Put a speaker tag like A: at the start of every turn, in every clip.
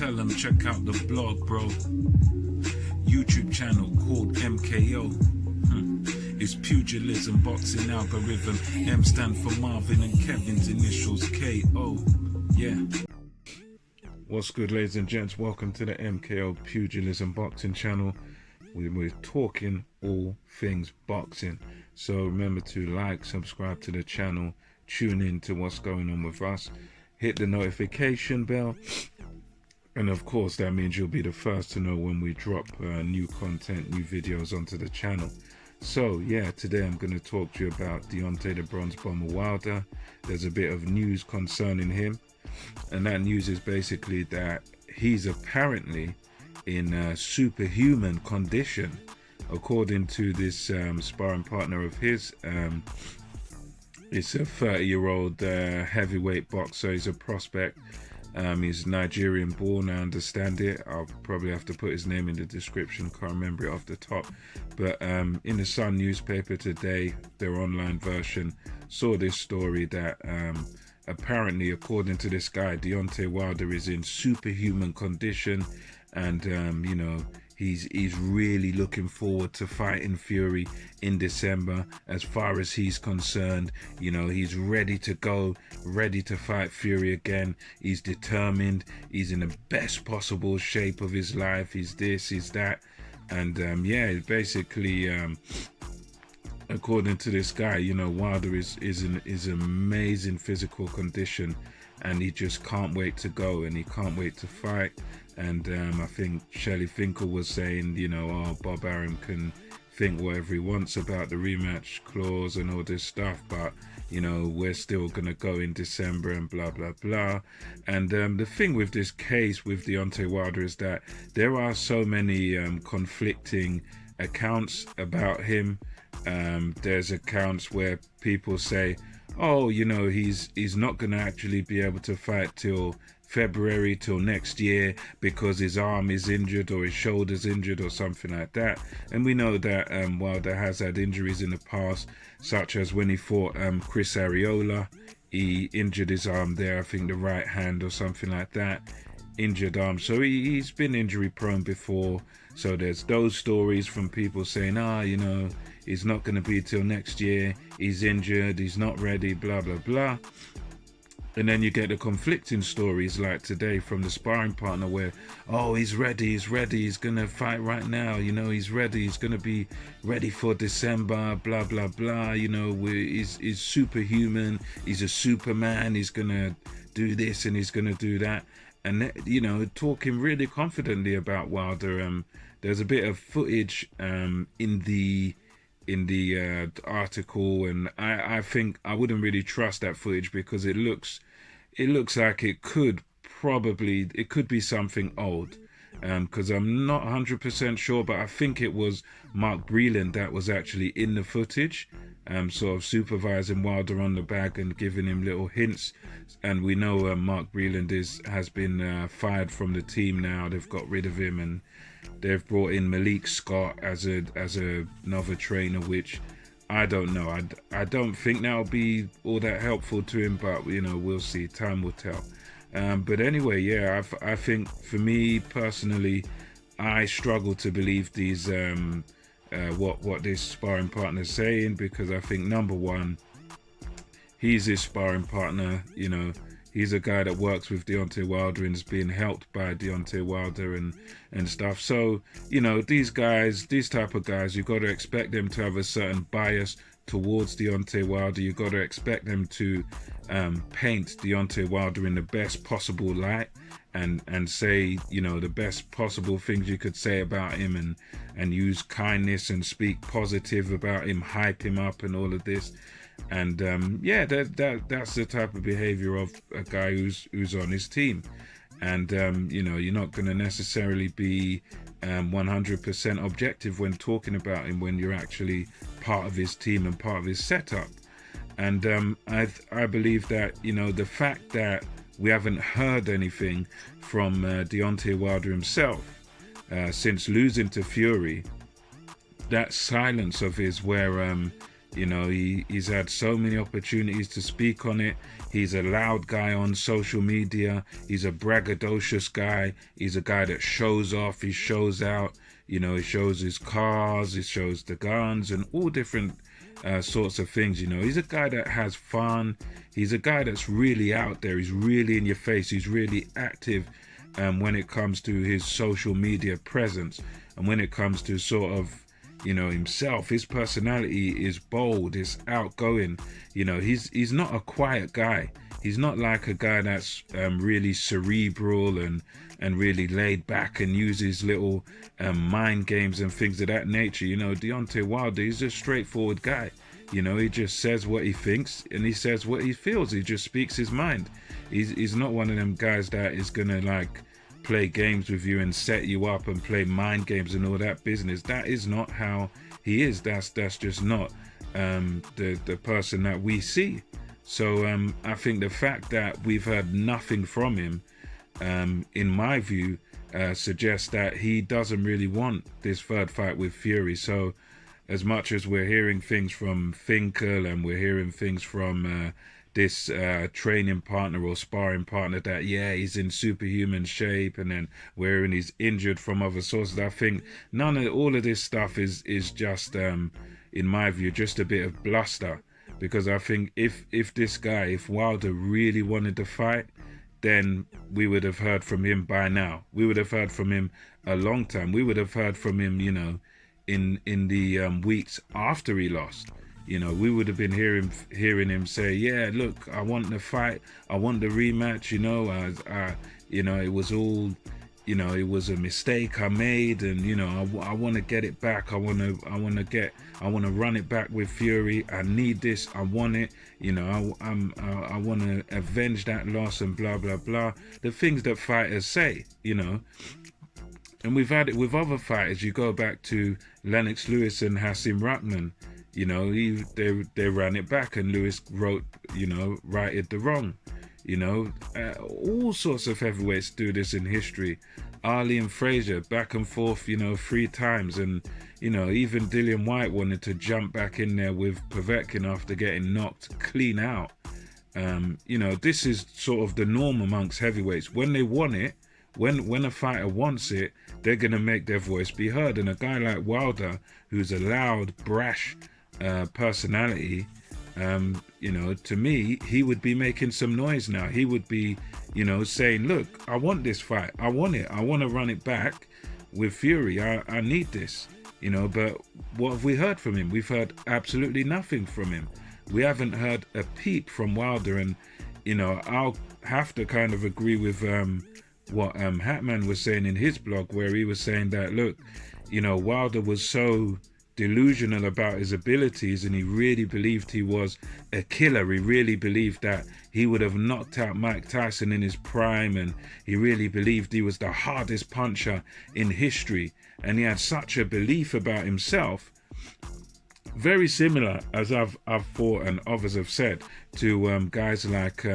A: tell them check out the blog, bro. YouTube channel called MKO. It's pugilism, boxing algorithm. M stand for Marvin and Kevin's initials KO. Yeah. What's good, ladies and gents? Welcome to the MKO Pugilism Boxing channel. We're talking all things boxing. So remember to like, subscribe to the channel, tune in to what's going on with us, hit the notification bell, and of course that means you'll be the first to know when we drop new content, new videos onto the channel. So yeah, today I'm going to talk to you about Deontay the Bronze Bomber Wilder. There's a bit of news concerning him, and that news is basically that he's apparently in superhuman condition, according to this sparring partner of his. It's a 30-year-old heavyweight boxer. He's a prospect. He's Nigerian born, I understand it. I'll probably have to put his name in the description, can't remember it off the top. But in the Sun newspaper today, their online version, saw this story that apparently, according to this guy, Deontay Wilder is in superhuman condition, and you know, he's really looking forward to fighting Fury in December. As far as he's concerned, you know, he's ready to go, ready to fight Fury again. He's determined. He's in the best possible shape of his life. He's this, he's that, and yeah, basically, according to this guy, you know, Wilder is in amazing physical condition, and he just can't wait to go, and he can't wait to fight. And I think Shelley Finkel was saying, you know, oh, Bob Arum can think whatever he wants about the rematch clause and all this stuff, but, you know, we're still going to go in December and blah, blah, blah. And the thing with this case with Deontay Wilder is that there are so many conflicting accounts about him. There's accounts where people say, oh, you know, he's not going to actually be able to fight till February, till next year, because his arm is injured or his shoulder's injured or something like that. And we know that Wilder has had injuries in the past, such as when he fought Chris Arreola. He injured his arm there, I think the right hand or something like that, injured arm. So he's been injury prone before. So there's those stories from people saying, you know, he's not going to be till next year, he's injured, he's not ready, blah, blah, blah. And then you get the conflicting stories like today from the sparring partner where, oh, he's ready, he's going to fight right now, you know, he's ready, he's going to be ready for December, blah, blah, blah, you know, he's superhuman, he's a Superman, he's going to do this and he's going to do that. And, you know, talking really confidently about Wilder. There's a bit of footage in the article, and I think I wouldn't really trust that footage because it looks like it could be something old, because I'm not 100% sure, but I think it was Mark Breland that was actually in the footage, sort of supervising Wilder on the bag and giving him little hints. And we know Mark Breland has been fired from the team now. They've got rid of him, and they've brought in Malik Scott as another trainer, which I don't know. I don't think that'll be all that helpful to him, but you know, we'll see. Time will tell. But anyway, yeah, I think for me personally, I struggle to believe these what this sparring partner is saying, because I think, number one, he's his sparring partner. You know, he's a guy that works with Deontay Wilder and is being helped by Deontay Wilder and stuff. So, you know, these type of guys, you got to expect them to have a certain bias towards Deontay Wilder. You got to expect them to paint Deontay Wilder in the best possible light and say, you know, the best possible things you could say about him, and use kindness and speak positive about him, hype him up and all of this. And yeah, that's the type of behavior of a guy who's on his team. And you know, you're not going to necessarily be 100% objective when talking about him when you're actually part of his team and part of his setup. And I believe that, you know, the fact that we haven't heard anything from Deontay Wilder himself since losing to Fury, that silence of his where You know, he's had so many opportunities to speak on it. He's a loud guy on social media. He's a braggadocious guy. He's a guy that shows off. He shows out. You know, he shows his cars. He shows the guns and all different sorts of things. You know, he's a guy that has fun. He's a guy that's really out there. He's really in your face. He's really active when it comes to his social media presence, and when it comes to sort of, you know, himself. His personality is bold, it's outgoing. You know, he's not a quiet guy. He's not like a guy that's really cerebral and really laid back and uses little mind games and things of that nature. You know, Deontay Wilder, he's a straightforward guy. You know, he just says what he thinks and he says what he feels. He just speaks his mind. He's not one of them guys that is gonna like play games with you and set you up and play mind games and all that business. That is not how he is. That's just not the person that we see. So I think the fact that we've heard nothing from him, in my view, suggests that he doesn't really want this third fight with Fury. So as much as we're hearing things from Finkel and we're hearing things from this training partner or sparring partner that, yeah, he's in superhuman shape, and then we're hearing he's injured from other sources, I think all of this stuff is just, in my view, just a bit of bluster. Because I think if Wilder really wanted to fight, then we would have heard from him by now. We would have heard from him a long time. We would have heard from him, you know, in the weeks after he lost. You know, we would have been hearing him say, yeah, look, I want the fight, I want the rematch. You know, you know, it was all, you know, it was a mistake I made, and you know, I want to get it back. I want to run it back with Fury. I need this. I want it. You know, I want to avenge that loss and blah blah blah. The things that fighters say, you know. And we've had it with other fighters. You go back to Lennox Lewis and Hasim Rahman. You know, they ran it back, and Lewis righted the wrong. You know, all sorts of heavyweights do this in history. Ali and Frazier, back and forth, you know, 3 times. And, you know, even Dillian White wanted to jump back in there with Povetkin after getting knocked clean out. You know, this is sort of the norm amongst heavyweights. When they want it, when a fighter wants it, they're going to make their voice be heard. And a guy like Wilder, who's a loud, brash personality, you know, to me, he would be making some noise now. He would be, you know, saying, look, I want this fight. I want it. I want to run it back with Fury. I need this, you know. But what have we heard from him? We've heard absolutely nothing from him. We haven't heard a peep from Wilder. And, you know, I'll have to kind of agree with what Hatman was saying in his blog, where he was saying that, look, you know, Wilder was so delusional about his abilities, and he really believed he was a killer. He really believed that he would have knocked out Mike Tyson in his prime, and he really believed he was the hardest puncher in history. And he had such a belief about himself, very similar, as I've thought and others have said, to guys like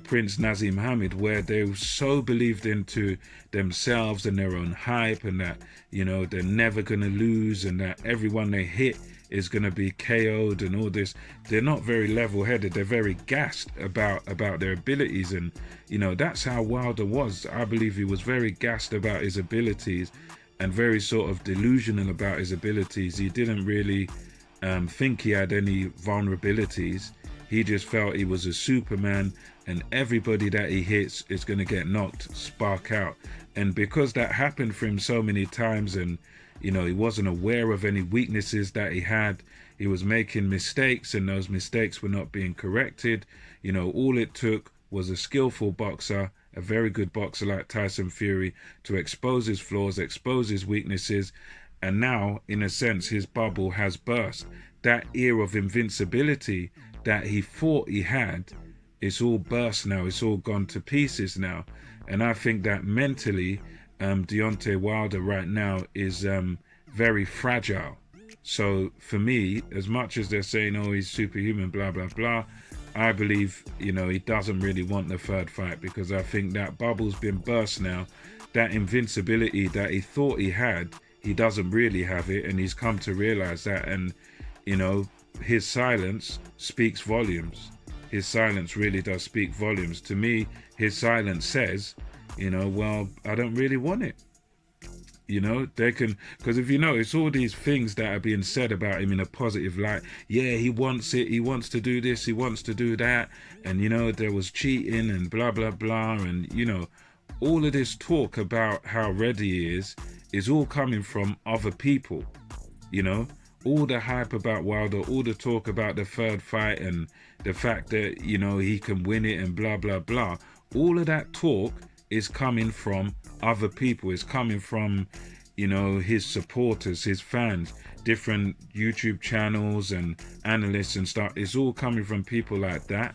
A: Prince Nazim Hamid, where they so believed into themselves and their own hype, and that, you know, they're never going to lose, and that everyone they hit is going to be KO'd and all this. They're not very level-headed. They're very gassed about their abilities. And, you know, that's how Wilder was. I believe he was very gassed about his abilities and very sort of delusional about his abilities. He didn't really think he had any vulnerabilities. He just felt he was a Superman, and everybody that he hits is going to get knocked spark out. And because that happened for him so many times, and, you know, he wasn't aware of any weaknesses that he had, he was making mistakes, and those mistakes were not being corrected. You know, all it took was a skillful boxer, a very good boxer like Tyson Fury, to expose his flaws, expose his weaknesses, and now, in a sense, his bubble has burst. That era of invincibility that he thought he had, it's all burst now. It's all gone to pieces now. And I think that mentally, Deontay Wilder right now is very fragile. So for me, as much as they're saying, oh, he's superhuman, blah, blah, blah, I believe, you know, he doesn't really want the third fight, because I think that bubble's been burst now. That invincibility that he thought he had, he doesn't really have it, and he's come to realize that. And, you know, his silence speaks volumes. His silence really does speak volumes. To me, his silence says, well, I don't really want it. They can, because if you notice all these things that are being said about him in a positive light, yeah, he wants it, he wants to do this, he wants to do that, and there was cheating and blah, blah, blah, and all of this talk about how ready he is all coming from other people. All the hype about Wilder, all the talk about the third fight and the fact that, he can win it and blah, blah, blah. All of that talk is coming from other people. It's coming from, his supporters, his fans, different YouTube channels and analysts and stuff. It's all coming from people like that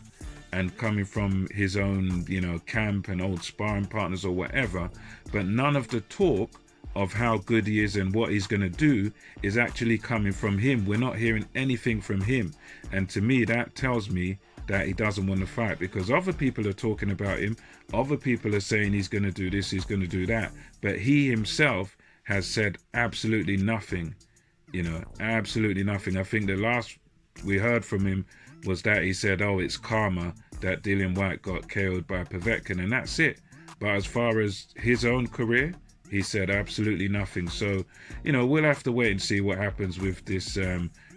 A: and coming from his own, camp and old sparring partners or whatever. But none of the talk of how good he is and what he's going to do is actually coming from him. We're not hearing anything from him. And to me, that tells me that he doesn't want to fight, because other people are talking about him. Other people are saying he's going to do this, he's going to do that. But he himself has said absolutely nothing, absolutely nothing. I think the last we heard from him was that he said, oh, it's karma that Dillian Whyte got KO'd by Povetkin, and that's it. But as far as his own career, he said absolutely nothing. So, we'll have to wait and see what happens with this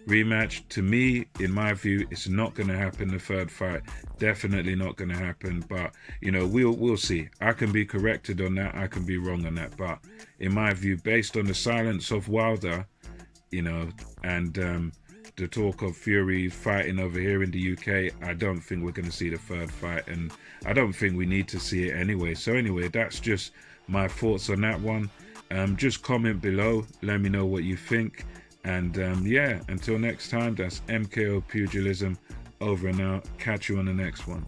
A: rematch. To me, in my view, it's not going to happen, the third fight. Definitely not going to happen. But, we'll see. I can be corrected on that. I can be wrong on that. But in my view, based on the silence of Wilder, and the talk of Fury fighting over here in the UK, I don't think we're going to see the third fight. And I don't think we need to see it anyway. So anyway, that's just my thoughts on that one. Just comment below, let me know what you think, and yeah, until next time, that's MKO Pugilism, over and out. Catch you on the next one.